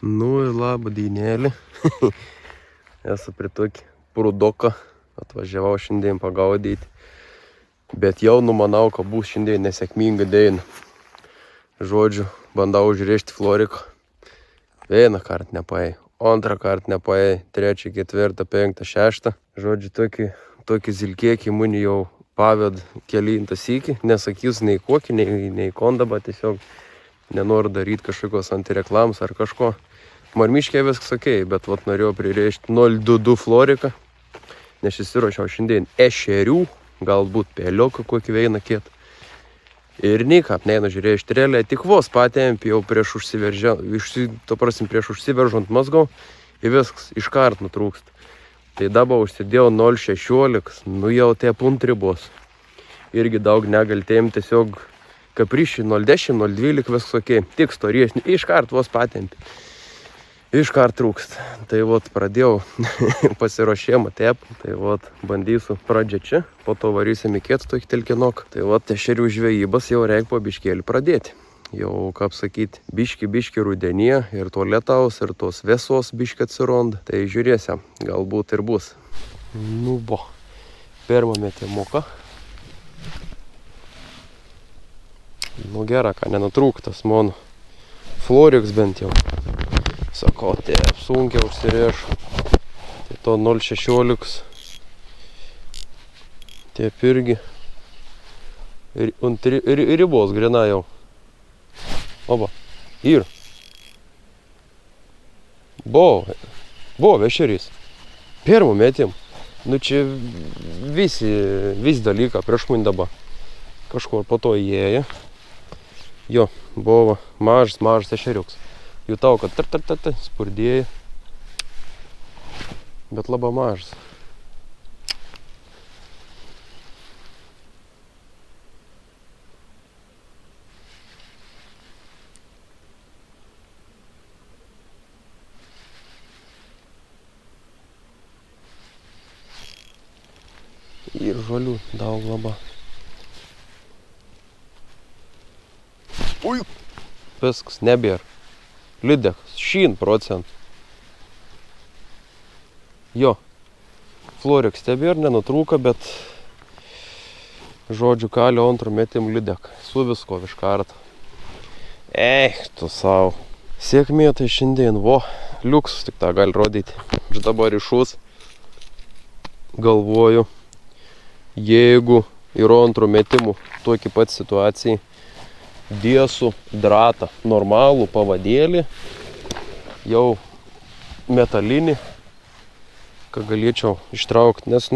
Nu ir labą dienėlį. Esu prie tokį prudoką. Atvažiavau šiandien pagaudyti. Bet jau numanau, kad bus šiandien nesėkminga diena. Žodžiu, bandau užrėžti floriką. Vieną kartą nepaėjo, antrą kartą nepaėjo, trečią, ketvirtą, penktą, šeštą. Žodžiu, tokį zilkėkį muni jau paved kelintą sykį. Nesakys nei kokį, nei kondabą, tiesiog nenoriu daryti kažkokios antireklamos ar kažko. Marmiškė viskas okei, bet vat norėjau prirėžti 022 floriką, nes įsiruošiau šiandien ešerių, galbūt peliokų kokį veiną kietą. Ir nikap neina žiūrėjau štrelę, tik vos patėmp jau prieš užsiveržant mazgau ir viskas iškart nutrūksta. Tai dabar užsidėjau 0,16, nu jau tie punt ribos. Irgi daug negaltėjim, tiesiog kaprišį 0,10, 0,12 viskas okei, tik stories, iškart vos patėmp. Iškart trūkst. Tai vot pradėjau pasiruošimą tep. Tai vot bandysiu pradžią čia. Po to varysim į kietą tokį telkinok. Tai vot ešerių žvejybas jau reik po biškėlį pradėti. Jau, kaip sakyti, biški rudenį ir to lietaus, ir tos vėsos biški atsiranda. Tai žiūrėsim, galbūt ir bus. Nu bo, pirmą metimuką. Nu gera, ką nenutrūktas mano floriks bent jau. Sako, taip, sunkiai užsirėž. Tai to 0,16. Taip irgi. Ir ribos grina jau. Oba. Ir. Buvo ešerys. Pirmų metim. Nu čia visi dalyką prieš mane dabar. Kažkur po to įėjo. Jo, buvo mažas ešeriuks. Jutau, kad spurdėjo, bet labai mažas. Ir žolių daug labai. Ui! Viskas, nebėra. Lidekas, 100%. Jo, floriks tebėr, nenutrūka, bet žodžiu kalio antrų metim lidek. Su visko iškart. Tu savo. Sėkmė tai šiandien, liuksus tik tą gali rodyti. Aš dabar išus galvoju, jeigu yra antrų metimų tokį pat situacijai, dėsiu dratą, normalų pavadėlį, jau metalinį, kad galėčiau ištraukti, nes,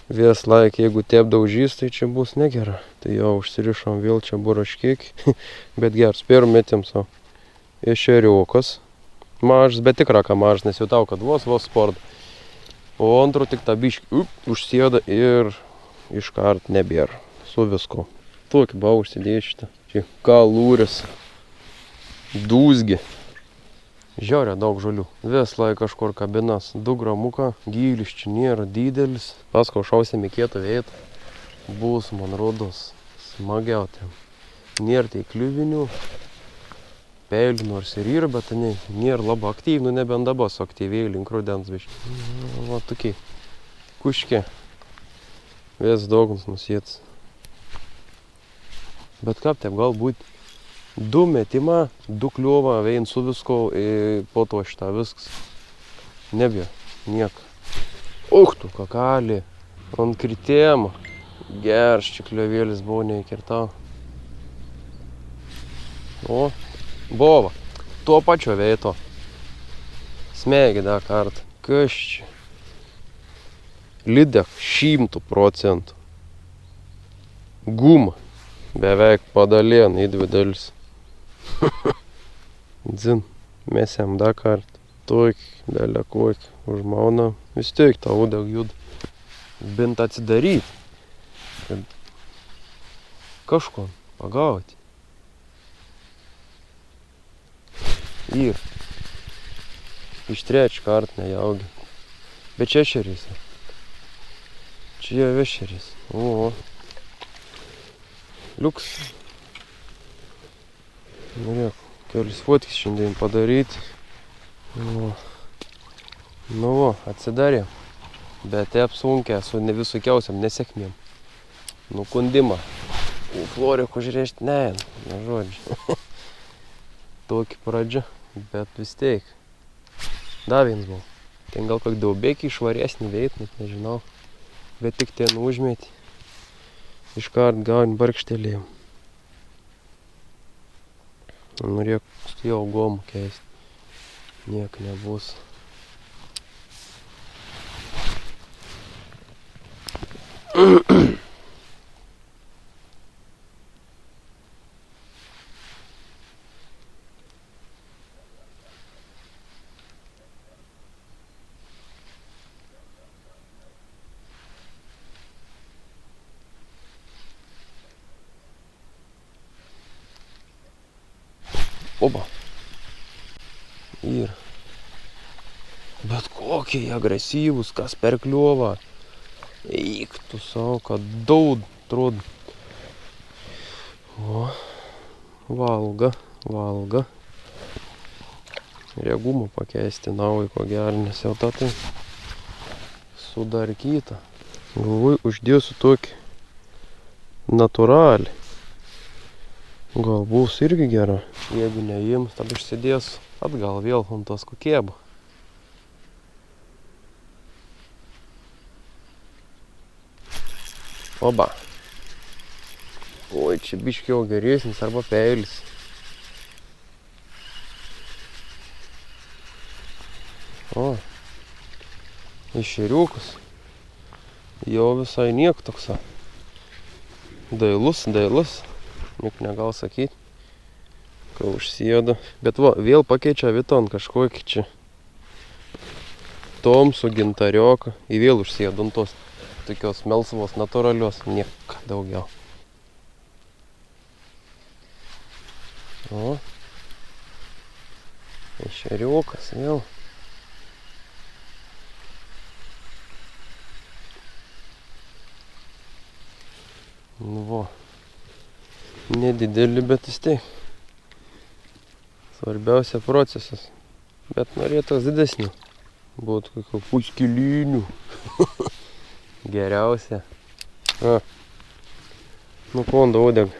vis laik, jeigu tep daužys, tai čia bus negera. Tai jau užsirišom vėl čia buraškėkį, bet geras, pirmą metim savo. Ešeriukas, mažas, bet tikra, ką mažas, nes jutau, kad vos sport. O antrų tik tą biškį, užsėda ir iškart nebėra, su visko. Tokį buvau užsidėjęs šitą. Čia kalūris. Dūzgi. Žiaurė daug žolių. Vis laik kažkur kabinas. 2 gramuką. Gylis čia nėra didelis. Paskau šausim į kietą vietą. Bus, man rodos, smagiauti. Nėra tai kliuvinių. Peilių nors ir yra, bet nėra labai aktyvų. Nebent dabar su aktyviai link rudens biškį. Va tokiai. Kuškė. Vis daugus nusėts. Bet kaip taip, galbūt 2 metimą, 2 kliuovą, vein su visko ir po to šitą viskas. Nebėjo, nieko. Tu kakali, ant kritėmo. Geras čia kliovėlis buvo neįkirtau. Buvo, tuo pačio veito. Smegi dar kartą. Kas čia? Lidek 100%. Guma. Beveik padalien į 2 dalis. Dzin, mes jam dar kartą. Tokį, belekokį, užmauna. Vis tiek tą udeg juda. Bent atsidaryti. Kad kažko pagauti. Ir. Iš trečią kartą nejaugi. Bet čia ešerys. Čia jau ešerys. Liuks. Norėk, Kelis fotkis šiandien padaryti. Nu, atsidarė. Bet apsunkę su ne visokiausiam nesėkmėm. Nukundimą. Florikų žiūrėšti, ne žodžiu. Tokį pradžią, bet vis tiek. Davins buvo. Ten gal kokį daubėkį švaresnį veit, net nežinau. Bet tik ten užmėti. Iškart gauni barkštelėjim. Norėk jau gomų keisti. Niek nebus. Oba. Ir. Bet kokie jie agresyvūs, kas per kliuovą. Eik tu savo, kad daud, atrodo. O, valga. Regumo pakeisti naują, ko gero, nes jau ta tai sudarkyta. Galvoju, uždėsiu tokį natūralį. Gal bus irgi gera. Jeigu neims, tada išsidėsiu atgal vėl ant tos kokėbų. Oba. Oi, čia biškį jau geresnis arba peilis. O, išėriukas. Jau visai niek toks. Dailus. Niek negal sakyti. Ką užsėda. Bet va, vėl pakeičia viton kažkokį čia. Tomsų, gintarioką. Į vėl užsėda ant tos tokios melsvos, natūralios. Niek daugiau. O. Ešeriukas vėl. Nu va. Nedidelį, bet vis tiek. Svarbiausia procesas. Bet norėtas didesnių. Būtų kokių puskilinių. Geriausia. Nu konda odeg.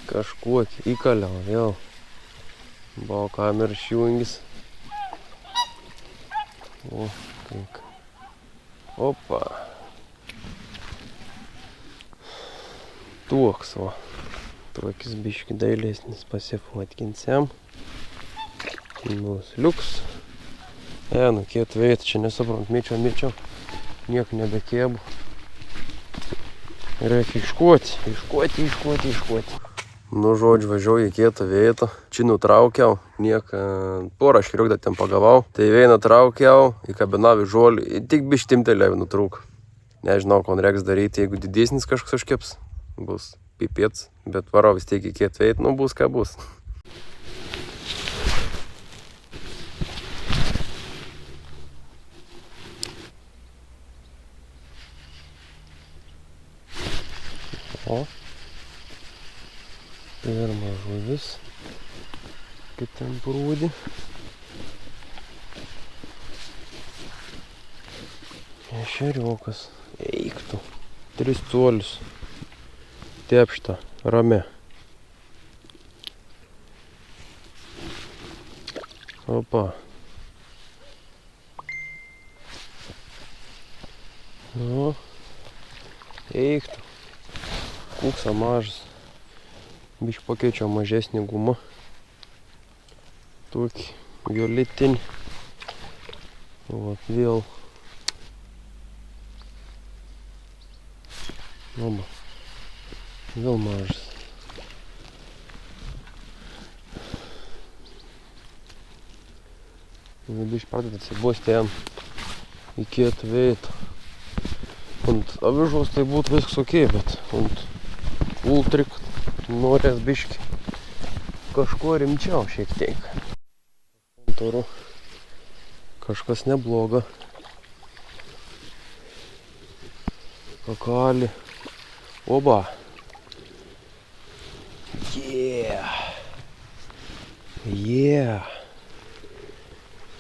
Kažkuokį įkaliau vėl. Buvo kamerą išjungis. O, kaip. Opa. Toks va. Tokis biški dailesnis pasifotkinsiam. Bus liuks. Nu kiet veit, čia nesuprant, myčiau. Niek nebekėbu. Reikia iškuoti. Nu žodžiu, važiuoju į kietą vietą. Čia nutraukiau. Niek porą škriukdą ten pagavau. Tai vieną traukiau, įkabinau į žolį. Tik bištimtelėjau nutrūk. Nežinau, ko reiks daryti, jeigu didesnis kažkoks užkips. Bus pipėts, bet varau vis tiek į kietą veit. Nu bus ką bus. O, pirma žuvis, kaip ten prūdį. Ešeriukas, eiktų, 3 colius, tepšta, rame. Opa. Nu, eiktų. Kuksa mažas. Biškai pakeičiau mažesnį gumą. Tokį violetinį. Vat vėl. Oba. Vėl mažas. Biškai pradeda atsibosti ten. Į kietą veitą. Ant avižos tai būtų viskas ok, bet ant ultrik norės biški kažko rimčiau šiek tiek. Turiu kažkas nebloga. Kakali. Oba. Yeah.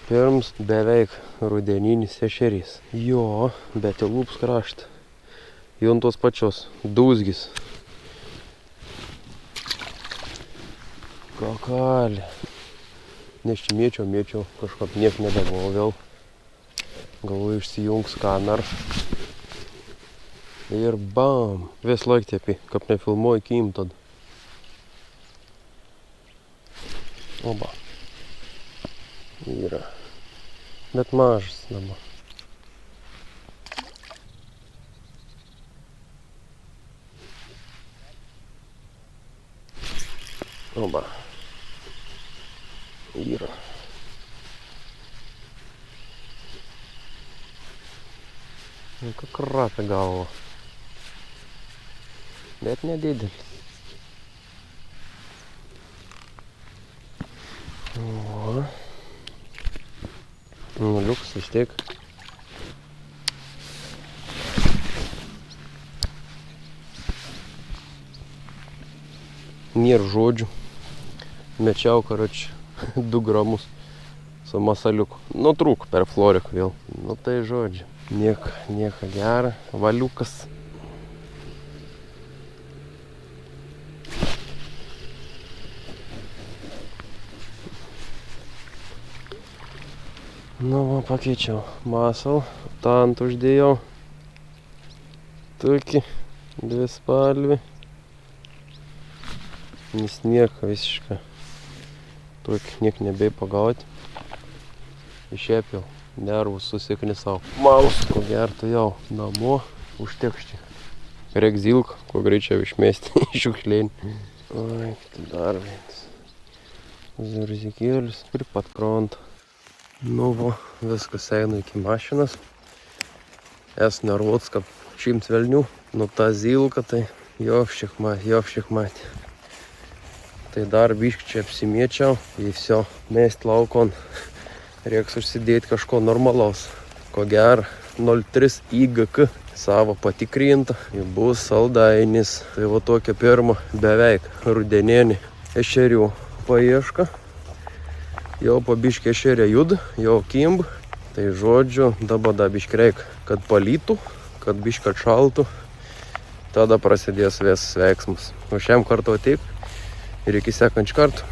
Pirms beveik rudeninis ešerys. Jo, bet į lūps kraštą. Jau ant tos pačios dūzgis. Kakalė. Nes čia mėčiau, kažkap niek nebegalvo vėl. Galvoju, išsijungs kamerą. Ir bam! Vis laik tiepi, kap nefilmuoju kim tad. Oba. Yra. Bet mažas dabar. Oba. Yra. Nu, ką krapė galvo. Bet nedidelis. O. Nu, liuks vis tiek. Nėra žodžių. Mečiau, karoči, 2 gramus su masaliuku. Nu, trūk per floriką vėl. Nu, tai žodžiu. Nieka gera. Valiukas. Nu, va, pakeičiau masalą. Tant uždėjau. Tokį 2 spalvį. Nes nieko visiškai. Tokį niek nebei pagauti. Išėpiau. Nervus susiknisau. Maus, ko gertų jau namo užtekšti. Reik zilką, kuo greičiau išmesti iš šiukšlėnį. Oi, dar vienas. Zurzikėlis ir pat krantą. Nu, va, viskas eina iki mašinas. Es nervots, kad 100 velnių. Nu, ta zilka, tai jovšik matė. Tai dar biškį čia apsimiečiau. Ir viso, mest laukon. Reiks užsidėti kažko normalaus. Ko gero, 03 IGK savo patikrinta. Ir bus saldainis. Tai va tokia pirma beveik rudenėnį ešerių paieška. Jau po biškį ešerė juda, jau kimb. Tai žodžiu, dabar biškį reik, kad palytų, kad biškį atšaltų. Tada prasidės visas veiksmas. O šiam kartu taip ir iki sekančių kartų.